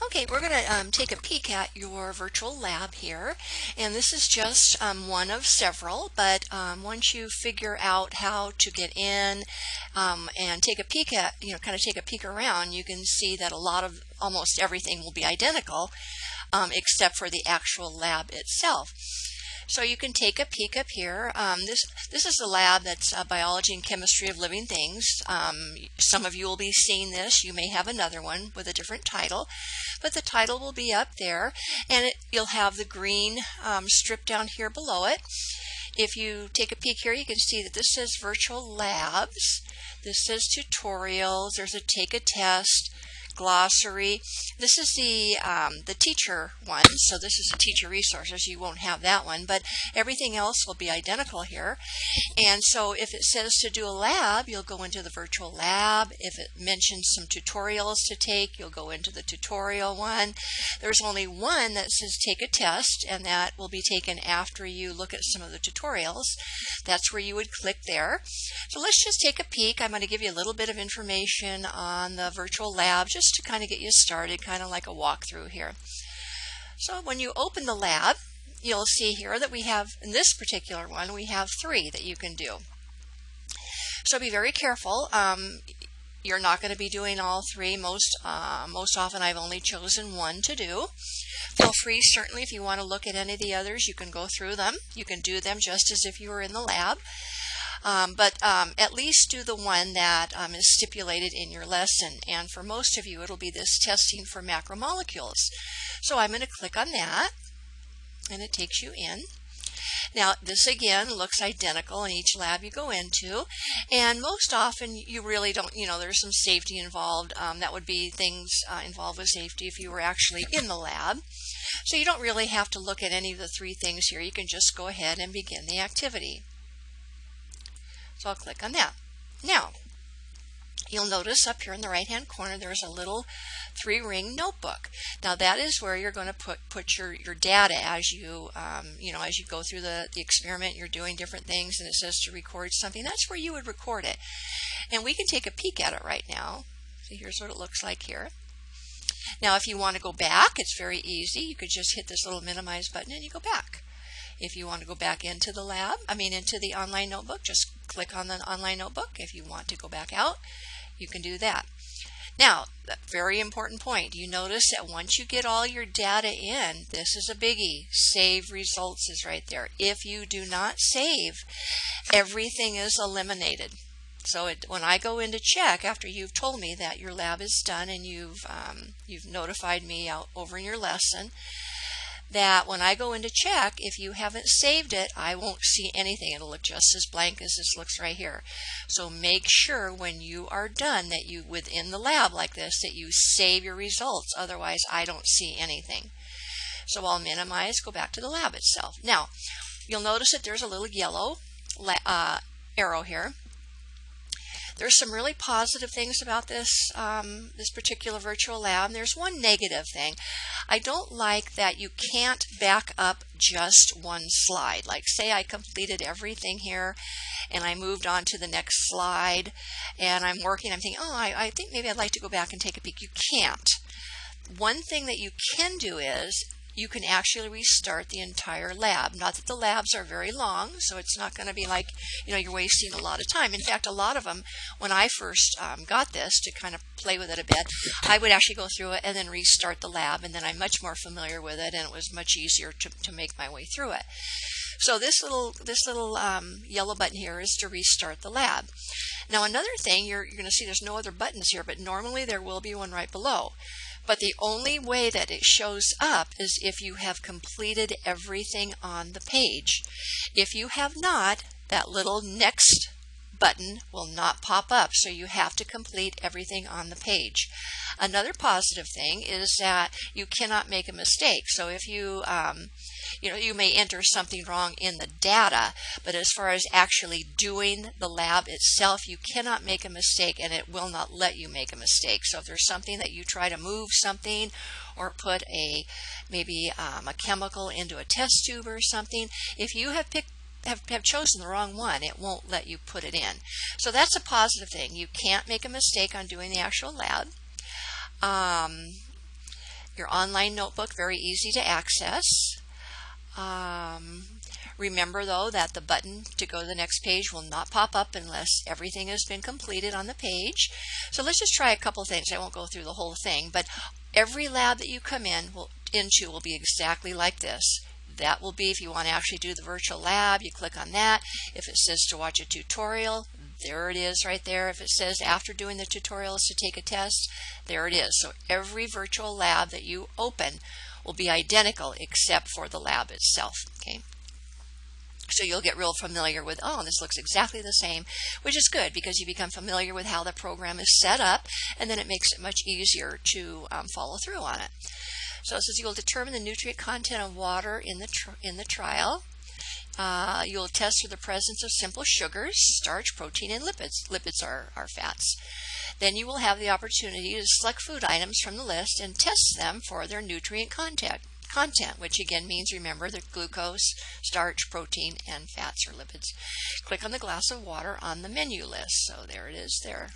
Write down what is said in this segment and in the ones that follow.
Okay, we're going to take a peek at your virtual lab here, and this is just one of several, but once you figure out how to get in and take a peek at, kind of take a peek around, you can see that almost everything will be identical except for the actual lab itself. So you can take a peek up here. This is the lab that's biology and chemistry of living things. Some of you will be seeing this. You may have another one with a different title, but the title will be up there, and you'll have the green strip down here below it. If you take a peek here, you can see that this says virtual labs. This says tutorials. There's a take a test, glossary. This is the teacher one, so this is the teacher resources. You won't have that one, but everything else will be identical here. And so if it says to do a lab, you'll go into the virtual lab. If it mentions some tutorials to take, you'll go into the tutorial one. There's only one that says take a test, and that will be taken after you look at some of the tutorials. That's where you would click there. So let's just take a peek. I'm going to give you a little bit of information on the virtual lab just to kind of get you started, kind of like a walkthrough here. So when you open the lab, you'll see here that we have, in this particular one, we have 3 that you can do. So be very careful. You're not going to be doing all 3. Most often I've only chosen 1 to do. Feel free, certainly, if you want to look at any of the others, you can go through them. You can do them just as if you were in the lab. But at least do the one that is stipulated in your lesson. And for most of you, it'll be this testing for macromolecules. So I'm going to click on that, and it takes you in. Now, this again looks identical in each lab you go into, and most often you really don't, there's some safety involved. That would be things involved with safety if you were actually in the lab. So you don't really have to look at any of the 3 things here. You can just go ahead and begin the activity. So I'll click on that. Now, you'll notice up here in the right-hand corner there's a little 3-ring notebook. Now that is where you're going to put your data as you as you go through the experiment. You're doing different things, and it says to record something. That's where you would record it. And we can take a peek at it right now. So here's what it looks like here. Now if you want to go back, it's very easy. You could just hit this little minimize button and you go back. If you want to go back into the lab, into the online notebook, just click on the online notebook. If you want to go back out, you can do that. Now, a very important point. You notice that once you get all your data in, this is a biggie. Save results is right there. If you do not save, everything is eliminated. So when I go in to check, after you've told me that your lab is done and you've notified me out over in your lesson, that when I go in to check, if you haven't saved it, I won't see anything. It'll look just as blank as this looks right here. So make sure when you are done that you, within the lab like this, that you save your results. Otherwise, I don't see anything. So I'll minimize, go back to the lab itself. Now, you'll notice that there's a little yellow arrow here. There's some really positive things about this this particular virtual lab. There's one negative thing. I don't like that you can't back up just one slide. Like say I completed everything here and I moved on to the next slide and I'm working, I'm thinking, oh, I think maybe I'd like to go back and take a peek. You can't. One thing that you can do is you can actually restart the entire lab. Not that the labs are very long, so it's not going to be like, you're wasting a lot of time. In fact, a lot of them, when I first got this to kind of play with it a bit, I would actually go through it and then restart the lab, and then I'm much more familiar with it, and it was much easier to make my way through it. So this little yellow button here is to restart the lab. Now another thing, you're going to see there's no other buttons here, but normally there will be one right below. But the only way that it shows up is if you have completed everything on the page. If you have not, that little next button will not pop up, so you have to complete everything on the page. Another positive thing is that you cannot make a mistake. So if you you may enter something wrong in the data, but as far as actually doing the lab itself, you cannot make a mistake, and it will not let you make a mistake. So if there's something that you try to move something or put maybe a chemical into a test tube or something, if you have chosen the wrong one, it won't let you put it in. So that's a positive thing. You can't make a mistake on doing the actual lab. your online notebook, very easy to access. Remember though that the button to go to the next page will not pop up unless everything has been completed on the page. So let's just try a couple things. I won't go through the whole thing, but every lab that you come into will be exactly like this. That will be if you want to actually do the virtual lab, you click on that. If it says to watch a tutorial, there it is right there. If it says after doing the tutorials to take a test, there it is. So every virtual lab that you open will be identical except for the lab itself. Okay. So you'll get real familiar with, oh, this looks exactly the same, which is good because you become familiar with how the program is set up, and then it makes it much easier to follow through on it. So it says you will determine the nutrient content of water in the trial. You'll test for the presence of simple sugars, starch, protein, and lipids. Lipids are fats. Then you will have the opportunity to select food items from the list and test them for their nutrient content, which again means, remember, the glucose, starch, protein, and fats or lipids. Click on the glass of water on the menu list. So there it is there.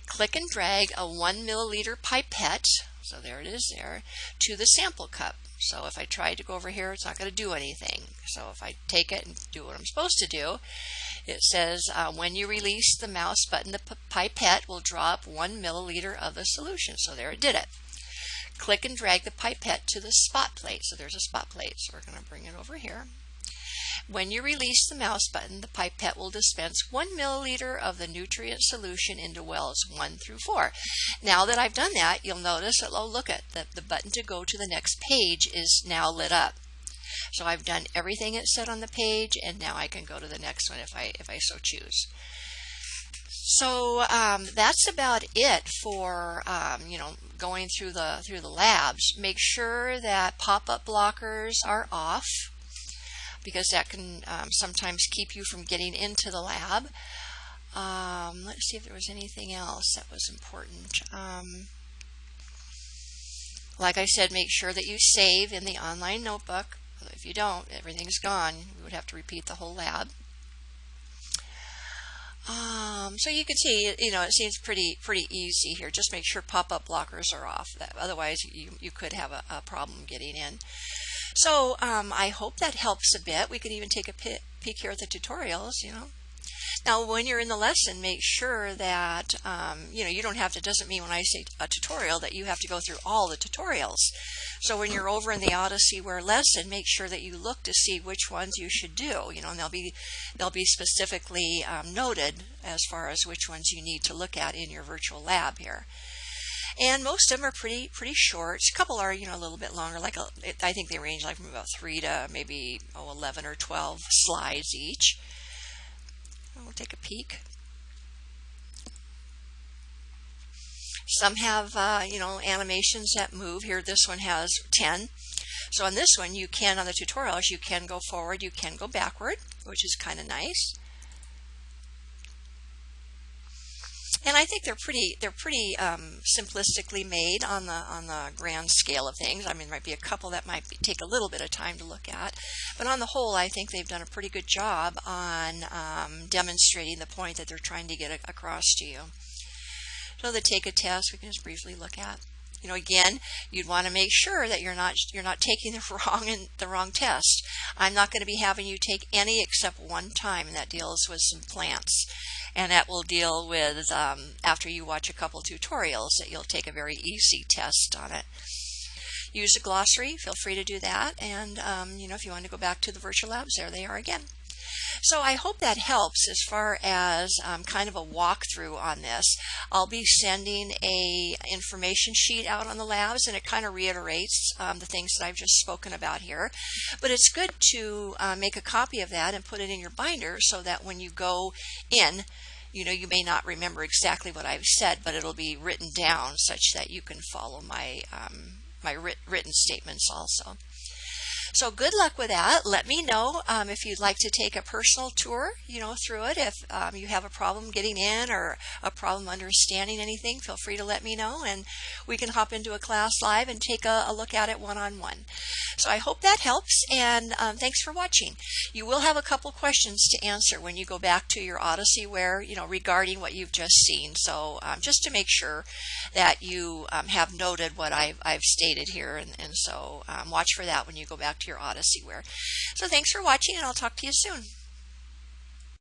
Click and drag a 1 milliliter pipette, so there it is there, to the sample cup. So if I try to go over here, it's not going to do anything. So if I take it and do what I'm supposed to do, it says when you release the mouse button, the pipette will drop 1 milliliter of the solution. So there it did it. Click and drag the pipette to the spot plate. So there's a spot plate. So we're going to bring it over here. When you release the mouse button, the pipette will dispense 1 milliliter of the nutrient solution into wells 1 through 4. Now that I've done that, you'll notice that, oh, look at the button to go to the next page is now lit up. So I've done everything it said on the page, and now I can go to the next one if I so choose. So that's about it for going through the labs. Make sure that pop-up blockers are off, because that can sometimes keep you from getting into the lab. Let's see if there was anything else that was important. Like I said, make sure that you save in the online notebook. If you don't, everything's gone. We would have to repeat the whole lab. So you can see, it seems pretty easy here. Just make sure pop-up blockers are off. Otherwise, you could have a problem getting in. So I hope that helps a bit. We could even take a peek here at the tutorials, Now, when you're in the lesson, make sure that, you don't have to, doesn't mean when I say a tutorial that you have to go through all the tutorials. So when you're over in the Odysseyware lesson, make sure that you look to see which ones you should do, and they'll be specifically noted as far as which ones you need to look at in your virtual lab here. And most of them are pretty short. A couple are, a little bit longer. I think they range from about 3 to maybe 11 or 12 slides each. We'll take a peek. Some have, animations that move. Here, this one has 10. So on this one, on the tutorials, you can go forward, you can go backward, which is kind of nice. And I think they're pretty simplistically made on the grand scale of things. I mean, there might be a couple that might take a little bit of time to look at, but on the whole, I think they've done a pretty good job on demonstrating the point that they're trying to get across to you. So the take a test, we can just briefly look at. Again, you'd want to make sure that you're not taking the wrong test. I'm not going to be having you take any except one time, and that deals with some plants. And that will deal with, after you watch a couple tutorials, that you'll take a very easy test on it. Use a glossary, feel free to do that. And, if you want to go back to the virtual labs, there they are again. So I hope that helps as far as kind of a walkthrough on this. I'll be sending a information sheet out on the labs, and it kind of reiterates the things that I've just spoken about here. But it's good to make a copy of that and put it in your binder so that when you go in, you may not remember exactly what I've said, but it'll be written down such that you can follow my written statements also. So good luck with that. Let me know if you'd like to take a personal tour, through it. If you have a problem getting in or a problem understanding anything, feel free to let me know, and we can hop into a class live and take a look at it one-on-one. So I hope that helps, and thanks for watching. You will have a couple questions to answer when you go back to your Odysseyware, regarding what you've just seen. So just to make sure that you have noted what I've stated here, and so watch for that when you go back to your Odysseyware. So thanks for watching, and I'll talk to you soon.